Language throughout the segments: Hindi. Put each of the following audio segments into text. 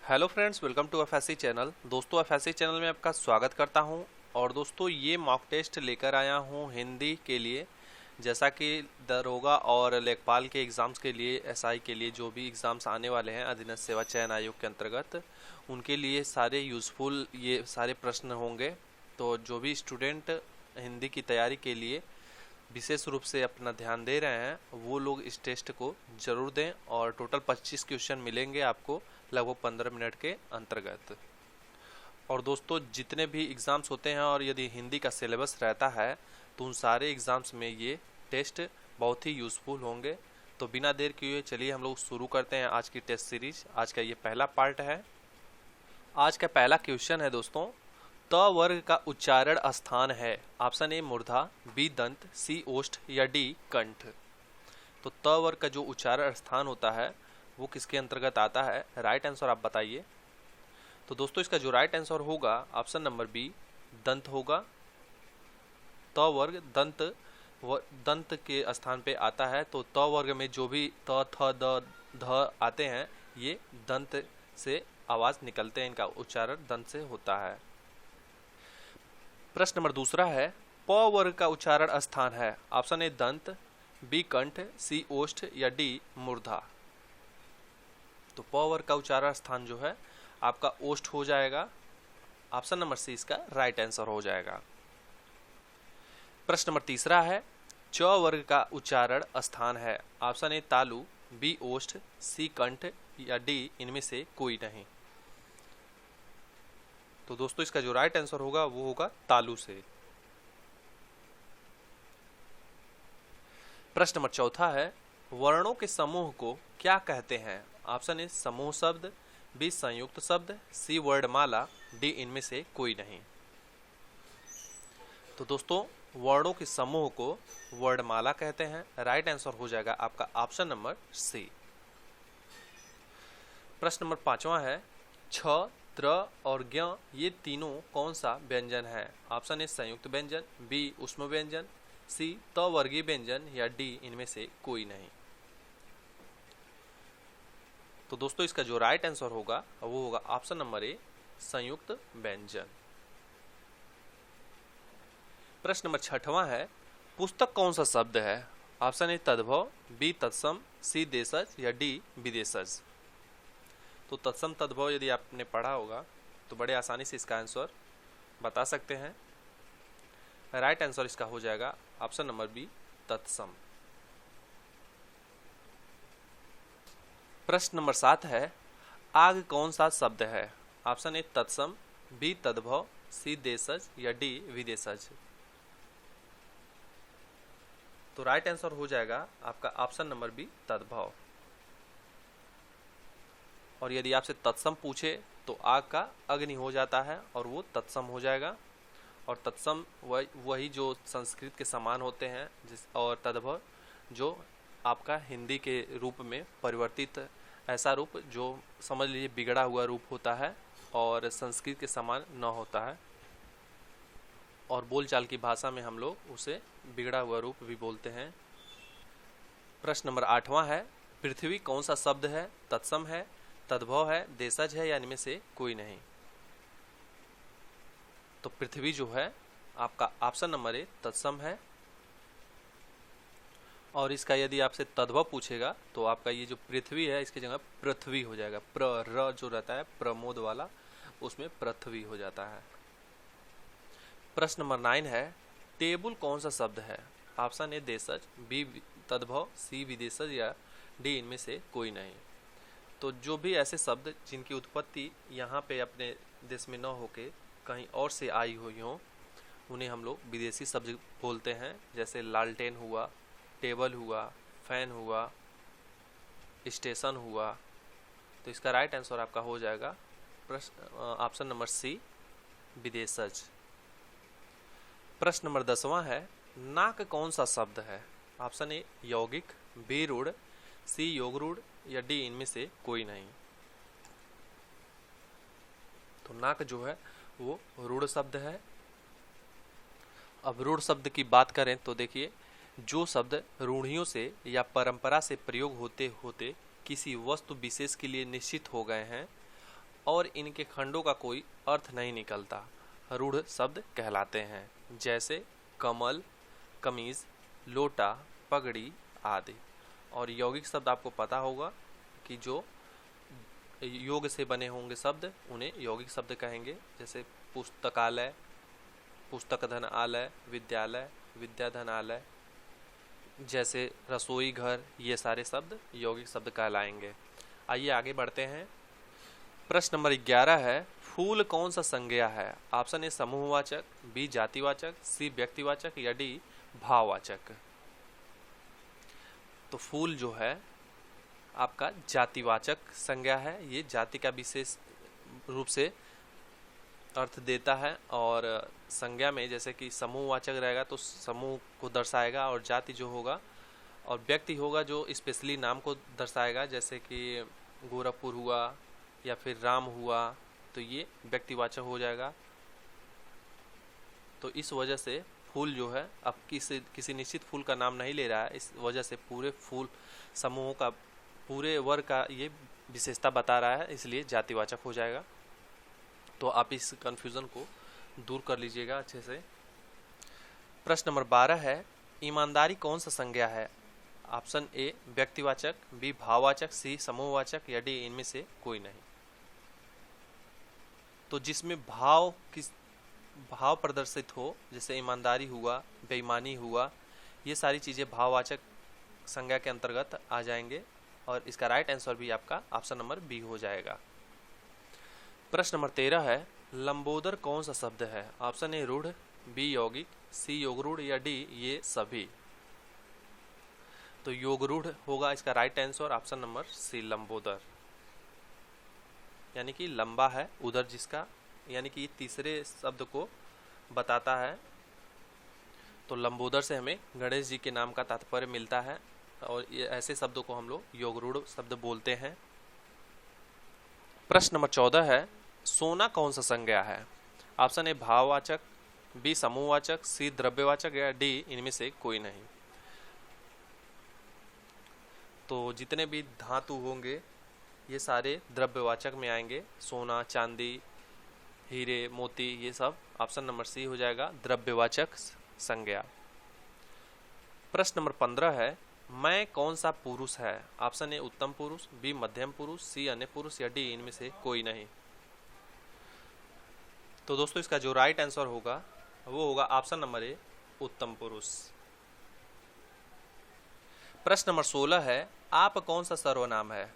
Hello friends, welcome to FSC channel. दोस्तों, एफएससी चैनल में आपका स्वागत करता हूं। और दोस्तों, ये मॉक टेस्ट लेकर आया हूं हिंदी के लिए। जैसा कि दरोगा और लेखपाल के एग्ज़ाम्स के लिए, एसआई के लिए जो भी एग्ज़ाम्स आने वाले हैं अधीनस्थ सेवा चयन आयोग के अंतर्गत, उनके लिए सारे यूज़फुल ये सारे प्रश्न होंगे। तो जो भी स्टूडेंट हिंदी की तैयारी के लिए विशेष रूप से अपना ध्यान दे रहे हैं, वो लोग इस टेस्ट को ज़रूर दें। और टोटल 25 क्वेश्चन मिलेंगे आपको लगभग 15 मिनट के अंतर्गत। और दोस्तों, जितने भी एग्ज़ाम्स होते हैं और यदि हिंदी का सिलेबस रहता है तो उन सारे एग्ज़ाम्स में ये टेस्ट बहुत ही यूज़फुल होंगे। तो बिना देर किए चलिए हम लोग शुरू करते हैं आज की टेस्ट सीरीज। आज का ये पहला पार्ट है। आज का पहला क्वेश्चन है दोस्तों, त वर्ग का उच्चारण स्थान है। ऑप्शन ए मूर्धा, बी दंत, सी ओष्ठ या डी कंठ। तो त वर्ग का जो उच्चारण स्थान होता है वो किसके अंतर्गत आता है? राइट आंसर आप बताइए। तो दोस्तों, इसका जो राइट आंसर होगा ऑप्शन नंबर बी, दंत होगा। त वर्ग दंत के स्थान पे आता है। तो त वर्ग में जो भी त, थ, द, ध आते हैं, ये दंत से आवाज निकलते हैं, इनका उच्चारण दंत से होता है। प्रश्न नंबर दूसरा है, प वर्ग का उच्चारण स्थान है। ऑप्शन ए दंत, बी कंठ, सी ओष्ठ या डी मूर्धा। तो प वर्ग का उच्चारण स्थान जो है आपका ओष्ठ हो जाएगा। ऑप्शन नंबर सी इसका राइट आंसर हो जाएगा। प्रश्न नंबर तीसरा है, च वर्ग का उच्चारण स्थान है। ऑप्शन ए तालु, बी ओष्ठ, सी कंठ या डी इनमें से कोई नहीं। तो दोस्तों, इसका जो राइट आंसर होगा वो होगा तालु से। प्रश्न नंबर चौथा है, वर्णों के समूह को क्या कहते हैं? ऑप्शन ए समूह शब्द, बी संयुक्त शब्द, सी वर्णमाला, डी इनमें से कोई नहीं। तो दोस्तों, वर्णों के समूह को वर्णमाला कहते हैं। राइट आंसर हो जाएगा आपका ऑप्शन नंबर सी। प्रश्न नंबर पांचवा है, छ, त्र और ज्ञ ये तीनों कौन सा व्यंजन है? ऑप्शन ए संयुक्त व्यंजन, बी ऊष्म व्यंजन, सी त वर्गीय व्यंजन या डी इनमें से कोई नहीं। तो दोस्तों, इसका जो राइट आंसर होगा वो होगा ऑप्शन नंबर ए, संयुक्त व्यंजन। प्रश्न नंबर छठवां है, पुस्तक कौन सा शब्द है? ऑप्शन ए तद्भव, बी तत्सम, सी देशज या डी विदेशज। तो तत्सम तद्भव यदि आपने पढ़ा होगा तो बड़े आसानी से इसका आंसर बता सकते हैं। राइट आंसर इसका हो जाएगा ऑप्शन नंबर बी, तत्सम। प्रश्न नंबर 7 है, आग कौन सा शब्द है? ऑप्शन ए तत्सम, बी तद्भव, सी देशज या डी विदेशज। तो राइट आंसर हो जाएगा आपका ऑप्शन नंबर बी, तद्भव। और यदि आपसे तत्सम पूछे तो आग का अग्नि हो जाता है और वो तत्सम हो जाएगा। और तत्सम वही जो संस्कृत के समान होते हैं, और तद्भव जो आपका हिंदी के रूप में परिवर्तित ऐसा रूप जो समझ लीजिए बिगड़ा हुआ रूप होता है और संस्कृत के समान न होता है। और बोलचाल की भाषा में हम लोग उसे बिगड़ा हुआ रूप भी बोलते हैं। प्रश्न नंबर 8वां है, पृथ्वी कौन सा शब्द है? तत्सम है, तद्भव है, देशज है या इनमें से कोई नहीं। तो पृथ्वी जो है आपका ऑप्शन नंबर ए, तत्सम है। और इसका यदि आपसे तद्भव पूछेगा तो आपका ये जो पृथ्वी है इसकी जगह पृथ्वी हो जाएगा। र जो रहता है प्रमोद वाला, उसमें पृथ्वी हो जाता है। प्रश्न नंबर 9 है, टेबुल कौन सा शब्द है? ऑप्शन ए देशज, बी तद्भव, सी विदेशज या डी इनमें से कोई नहीं। तो जो भी ऐसे शब्द जिनकी उत्पत्ति यहाँ पे अपने देश में न होके कहीं और से आई हुई हो, उन्हें हम लोग विदेशी शब्द बोलते हैं। जैसे लालटेन हुआ, टेबल हुआ, फैन हुआ, स्टेशन हुआ। तो इसका राइट आंसर आपका हो जाएगा ऑप्शन नंबर सी, विदेशज। प्रश्न नंबर 10वां है, नाक कौन सा शब्द है? ऑप्शन ए यौगिक, बी रूढ़, सी योगरूढ़ या डी इनमें से कोई नहीं। तो नाक जो है वो रूढ़ शब्द है। अब रूढ़ शब्द की बात करें तो देखिए, जो शब्द रूढ़ियों से या परंपरा से प्रयोग होते होते किसी वस्तु विशेष के लिए निश्चित हो गए हैं और इनके खंडों का कोई अर्थ नहीं निकलता, रूढ़ शब्द कहलाते हैं, जैसे कमल, कमीज, लोटा, पगड़ी आदि। और यौगिक शब्द आपको पता होगा कि जो योग से बने होंगे शब्द उन्हें यौगिक शब्द कहेंगे, जैसे पुस्तकालय, पुस्तक धनालय, विद्यालय, विद्याधनालय, जैसे रसोई घर, ये सारे शब्द यौगिक शब्द कहलाएंगे। आइए आगे बढ़ते हैं। प्रश्न नंबर 11 है, फूल कौन सा संज्ञा है? ऑप्शन ए समूहवाचक, बी जातिवाचक, सी व्यक्तिवाचक या डी भाववाचक। तो फूल जो है आपका जातिवाचक संज्ञा है, ये जाति का विशेष रूप से अर्थ देता है, और संज्ञा में जैसे कि समूहवाचक रहेगा तो समूह को दर्शाएगा, और जाति जो होगा और व्यक्ति होगा जो स्पेशली नाम को दर्शाएगा, जैसे कि गोरखपुर हुआ या फिर राम हुआ, तो ये व्यक्तिवाचक हो जाएगा। तो इस वजह से फूल जो है अब किसी निश्चित फूल का नाम नहीं ले रहा है, इस वजह से पूरे फूल समूहों का, पूरे वर्ग का ये विशेषता बता रहा है, इसलिए जातिवाचक हो जाएगा। तो आप इस कन्फ्यूज़न को दूर कर लीजिएगा अच्छे से। प्रश्न नंबर 12 है, ईमानदारी कौन सा संज्ञा है? ऑप्शन ए व्यक्तिवाचक, बी भाववाचक, सी समूहवाचक या डी इनमें से कोई नहीं। तो जिसमें भाव प्रदर्शित हो, जैसे ईमानदारी हुआ, बेईमानी हुआ, ये सारी चीज़ें भाववाचक संज्ञा के अंतर्गत आ जाएंगे, और इसका राइट आंसर भी आपका ऑप्शन नंबर बी हो जाएगा। प्रश्न नंबर 13 है, लंबोदर कौन सा शब्द है? ऑप्शन ए रूढ़, बी यौगिक, सी योगरूढ़ या डी ये सभी। तो योगरूढ़ होगा इसका right answer, option number C लंबोदर, यानी कि लंबा है उधर जिसका, यानी कि तीसरे शब्द को बताता है। तो लंबोदर से हमें गणेश जी के नाम का तात्पर्य मिलता है, और ये ऐसे शब्दों को हम लोग योगरूढ़ शब्द बोलते हैं। प्रश्न नंबर 14 है, सोना कौन सा संज्ञा है? ऑप्शन ए भाववाचक, बी समूहवाचक, सी द्रव्यवाचक या डी इनमें से कोई नहीं। तो जितने भी धातु होंगे ये सारे द्रव्यवाचक में आएंगे, सोना, चांदी, हीरे, मोती, ये सब ऑप्शन नंबर सी हो जाएगा द्रव्यवाचक संज्ञा। प्रश्न नंबर 15 है, मैं कौन सा पुरुष है? ऑप्शन ए उत्तम पुरुष, बी मध्यम पुरुष, सी अन्य पुरुष या डी इनमें से कोई नहीं। तो दोस्तों इसका जो राइट आंसर होगा वो होगा ऑप्शन नंबर ए उत्तम पुरुष। प्रश्न नंबर 16 है, आप कौन सा सर्वनाम है?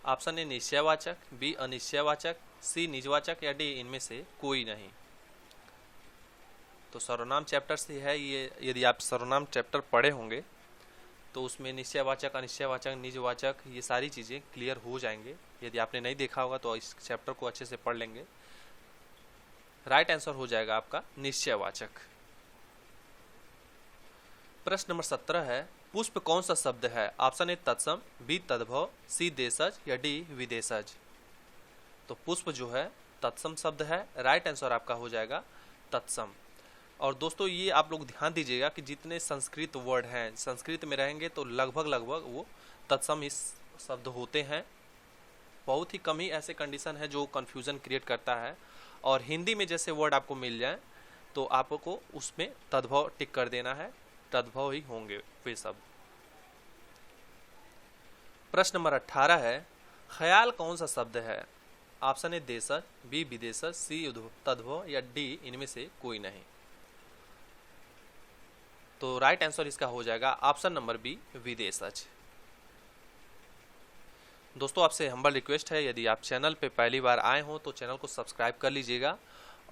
ऑप्शन ए निश्चयवाचक, बी अनिश्चयवाचक, सी निजवाचक या डी इनमें से कोई नहीं। तो सर्वनाम चैप्टर से है ये, यदि आप सर्वनाम चैप्टर पढ़े होंगे तो उसमें निश्चयवाचक, अनिश्चयवाचक, निजवाचक ये सारी चीज़ें क्लियर हो जाएंगे। यदि आपने नहीं देखा होगा तो इस चैप्टर को अच्छे से पढ़ लेंगे। राइट आंसर हो जाएगा आपका निश्चयवाचक। प्रश्न नंबर 17 है, पुष्प कौन सा शब्द है? ऑप्शन ए तत्सम, बी तद्भव, सी देशज या डी विदेशज। तो पुष्प जो है तत्सम शब्द है, राइट आंसर आपका हो जाएगा तत्सम। और दोस्तों ये आप लोग ध्यान दीजिएगा कि जितने संस्कृत वर्ड हैं संस्कृत में रहेंगे तो लगभग वो तत्सम इस शब्द होते हैं। बहुत ही कम ही ऐसे कंडीशन है जो कन्फ्यूज़न क्रिएट करता है, और हिंदी में जैसे वर्ड आपको मिल जाए तो आपको उसमें तद्भव टिक कर देना है, तद्भव ही होंगे वे सब। प्रश्न नंबर 18 है, ख्याल कौन सा शब्द है? ऑप्शन ए देशज, बी विदेशज, सी तद्भव या डी इनमें से कोई नहीं। तो राइट आंसर इसका हो जाएगा ऑप्शन नंबर बी विदेशज। दोस्तों आपसे हम्बल रिक्वेस्ट है, यदि आप चैनल पे पहली बार आए हो तो चैनल को सब्सक्राइब कर लीजिएगा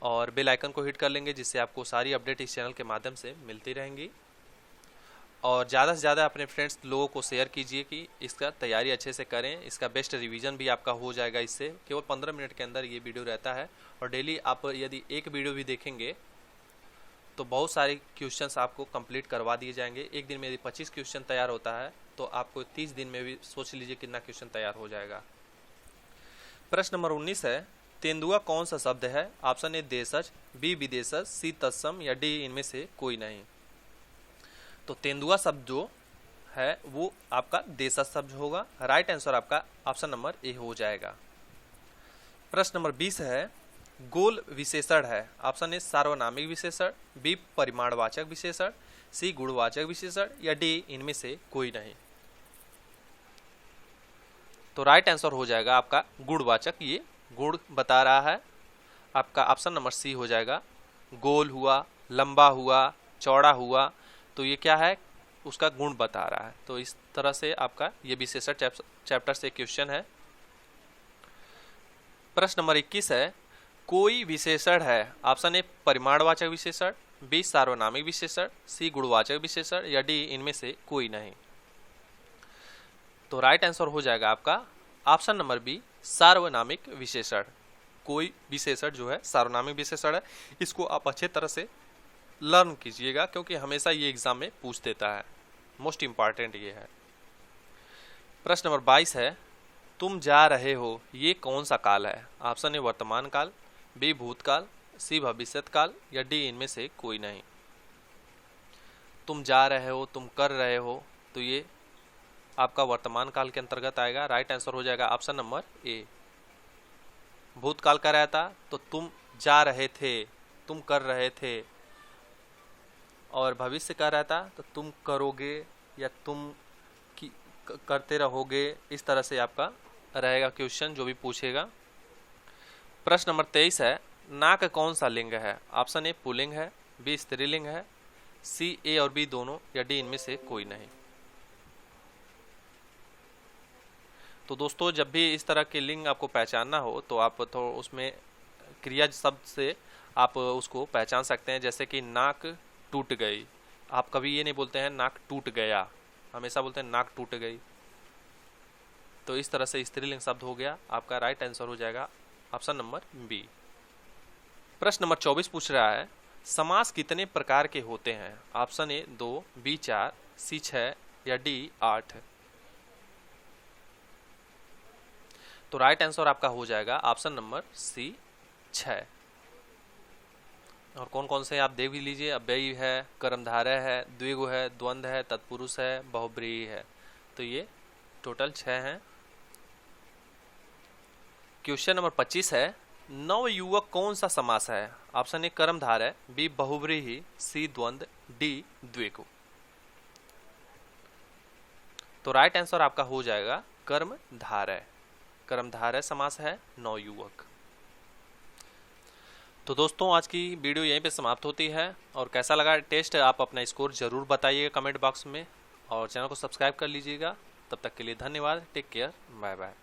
और बेल आइकन को हिट कर लेंगे, जिससे आपको सारी अपडेट इस चैनल के माध्यम से मिलती रहेंगी। और ज़्यादा से ज़्यादा अपने फ्रेंड्स लोगों को शेयर कीजिए कि इसका तैयारी अच्छे से करें, इसका बेस्ट रिवीजन भी आपका हो जाएगा। इससे केवल 15 मिनट के अंदर ये वीडियो रहता है, और डेली आप यदि एक वीडियो भी देखेंगे तो बहुत सारे क्वेश्चंस आपको कंप्लीट करवा दिए जाएंगे। एक दिन में यदि 25 क्वेश्चन तैयार होता है तो आपको 30 दिन में भी सोच लीजिए कितना क्वेश्चन तैयार हो जाएगा। प्रश्न नंबर 19 है, तेंदुआ कौन सा शब्द है? ऑप्शन ए देशज, बी विदेशज, सी तत्सम या डी इनमें से कोई नहीं। तो तेंदुआ शब्द जो है वो आपका देशज शब्द होगा। राइट आंसर आपका ऑप्शन नंबर ए हो जाएगा। प्रश्न नंबर 20 है, गोल विशेषण है। ऑप्शन ए सार्वनामिक विशेषण, बी परिमाणवाचक विशेषण, सी गुणवाचक विशेषण या डी इनमें से कोई नहीं। तो राइट आंसर हो जाएगा आपका गुणवाचक, ये गुण बता रहा है। आपका ऑप्शन नंबर सी हो जाएगा। गोल हुआ, लंबा हुआ, चौड़ा हुआ, तो ये क्या है, उसका गुण बता रहा है। तो इस तरह से आपका ये विशेषण चैप्टर से क्वेश्चन है। प्रश्न नंबर 21 है, कोई विशेषण है। ऑप्शन ए परिमाणवाचक विशेषण, बी सार्वनामिक विशेषण, सी गुणवाचक विशेषण या डी इनमें से कोई नहीं। तो राइट आंसर हो जाएगा आपका ऑप्शन नंबर बी सार्वनामिक विशेषण। कोई विशेषण जो है सार्वनामिक विशेषण है, इसको आप अच्छे तरह से लर्न कीजिएगा क्योंकि हमेशा ये एग्जाम में पूछ देता है, मोस्ट इंपॉर्टेंट ये है। प्रश्न नंबर 22 है, तुम जा रहे हो ये कौन सा काल है। ऑप्शन ए वर्तमान काल, बी भूतकाल, सी भविष्यत काल या डी इनमें से कोई नहीं। तुम जा रहे हो, तुम कर रहे हो, तो ये आपका वर्तमान काल के अंतर्गत आएगा। राइट आंसर हो जाएगा ऑप्शन नंबर ए। भूतकाल का रहता तो तुम जा रहे थे, तुम कर रहे थे, और भविष्य का रहता तो तुम करोगे या तुम करते रहोगे। इस तरह से आपका रहेगा क्वेश्चन जो भी पूछेगा। प्रश्न नंबर 23 है, नाक कौन सा लिंग है। ऑप्शन ए पुल्लिंग है, बी स्त्रीलिंग है, सी ए और बी दोनों या डी इनमें से कोई नहीं। तो दोस्तों जब भी इस तरह के लिंग आपको पहचानना हो तो आप तो उसमें क्रिया शब्द से आप उसको पहचान सकते हैं। जैसे कि नाक टूट गई, आप कभी ये नहीं बोलते हैं नाक टूट गया, हमेशा बोलते हैं नाक टूट गई। तो इस तरह से स्त्रीलिंग शब्द हो गया। आपका राइट आंसर हो जाएगा ऑप्शन नंबर बी। प्रश्न नंबर 24 पूछ रहा है, समास कितने प्रकार के होते हैं। ऑप्शन ए 2, बी 4, सी 6 या डी 8। तो राइट आंसर आपका हो जाएगा ऑप्शन नंबर सी 6। और कौन कौन से आप देख भी लीजिए, अव्ययी है, कर्मधारय है, द्विगु है, द्वंद्व है, तत्पुरुष है, बहुब्रीहि है। तो ये टोटल 6 हैं। क्वेश्चन नंबर 25 है, नवयुवक कौन सा समास है। ऑप्शन ए कर्मधारय, बी बहुब्रीहि, सी द्वंद्व, डी द्विगु। तो राइट आंसर आपका हो जाएगा कर्मधारय। कर्मधारय समास है नवयुवक। तो दोस्तों आज की वीडियो यहीं पे समाप्त होती है। और कैसा लगा टेस्ट आप अपना स्कोर जरूर बताइएगा कमेंट बॉक्स में, और चैनल को सब्सक्राइब कर लीजिएगा। तब तक के लिए धन्यवाद, टेक केयर, बाय बाय।